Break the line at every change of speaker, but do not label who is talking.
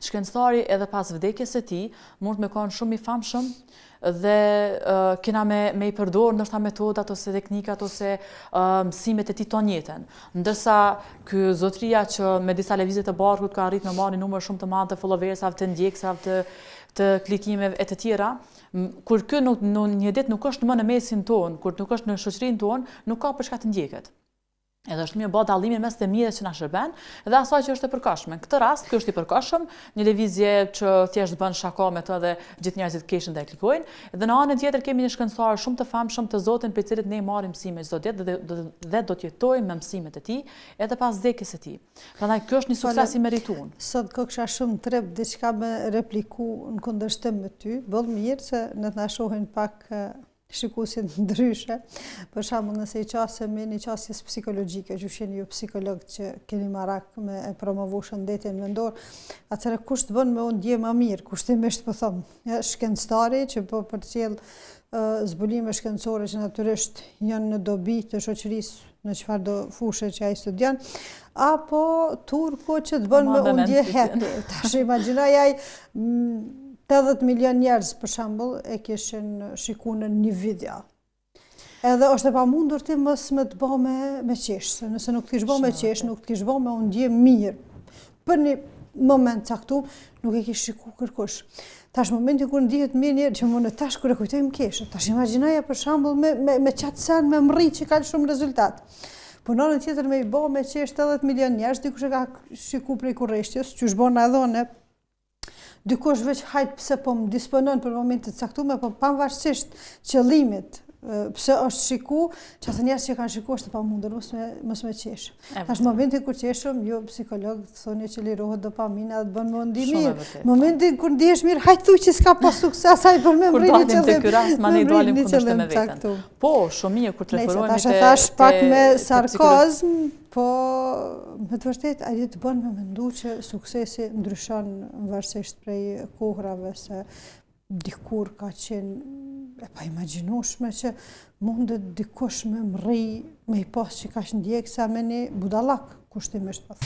shkencëtari edhe pas vdekjes së tij mund të qenë shumë i famshëm dhe kena me i përdorë ndoshta metodat ose teknikat ose mësimet e tij ton jetën. Ndërsa ky zotëria që me disa lëvizje të barkut ka arritur me marrë një numër shumë të madh të followersave, të ndjekësave, të klikimeve e të tjera, kur ky një ditë nuk është më në mesin ton, kur nuk është në shoqërinë tonë, nuk ka për çka të ndjeket. Edhe është mirë bë dallimin mes të mirës që na shërben dhe asaj që është e përkohshme. Në këtë rast, ky është i përkohshëm, një lëvizje që thjesht bën shaka me të dhe gjithë njerëzit keshin dhe e klikojnë. Dhe në anën tjetër kemi një shkencëtar shumë të famshëm të Zotin për cilët ne marrim mësime çdo ditë dhe do të jetojmë me mësimet e tij edhe pas vdekjes së tij. Prandaj ky është një sukses i merituar.
Sot kisha shumë trep diçka me repliku në kundërshtim me ty. Bëll mirë se ne të na shohin pak shikuesit ndryshe. Për shembull, nëse i qasemi një qasjes psikologjike, që jeni ju psikolog që keni marak me e promovu shëndetin mendor, atëherë kush të bën me u ndje më mirë, kushtimisht po them, shkencëtari që po përcjell zbulime shkencore që natyrisht janë në dobi të shoqërisë në çfarëdo fushë që ai studion, apo turku që të bën me u ndje happy. Tash imagjinoj ai 80 milion njerëz për shembull e kishin shikuar në një video. Edhe është e pamundur ti mos më të bë me qesh, se nëse nuk të kish bë me qesh, nuk të kish bë me u ndje mirë. Për një moment caktuar nuk e kish shikuar kërkush. Tash momenti kur ndihet mirë njerë që më tash kur e kujtojmë keshën. Tash imagjinoja për shembull me çat sen me mrrit që ka shumë rezultat. Po në anën tjetër me i bë me qesh 80 milion njerëz, dikush e ka shikuar prej kurreshtjes, që është bën edhe ne. Dikush veç hajt pse po më disponon për momentet caktuar, po pavarësisht qëllimit pse është shiku, që ata njerëz që kanë shikuar është e pamundur mos me qesh. Tash momentin kur qeshëm, jo psikolog thonë që lirohet dopamina dhe bën më ndihmë mirë. Momentin kur ndihesh mirë, hajt thuaj që s'ka pas sukses, ai për më mbrini qëllim.
Kur dalim te ky rast, mani dalim kundërshtim me veten. Po, shumë mirë kur të referohemi
te tash pak me sarkazm, po me të vërtet ai të bën me mendu që suksesi ndryshon varësisht prej kohrave, se dikur ka qenë e pa imagjinueshme që mundet dikush me mrri me i pas që ka ndjeksa me një budallak, kushtimisht po.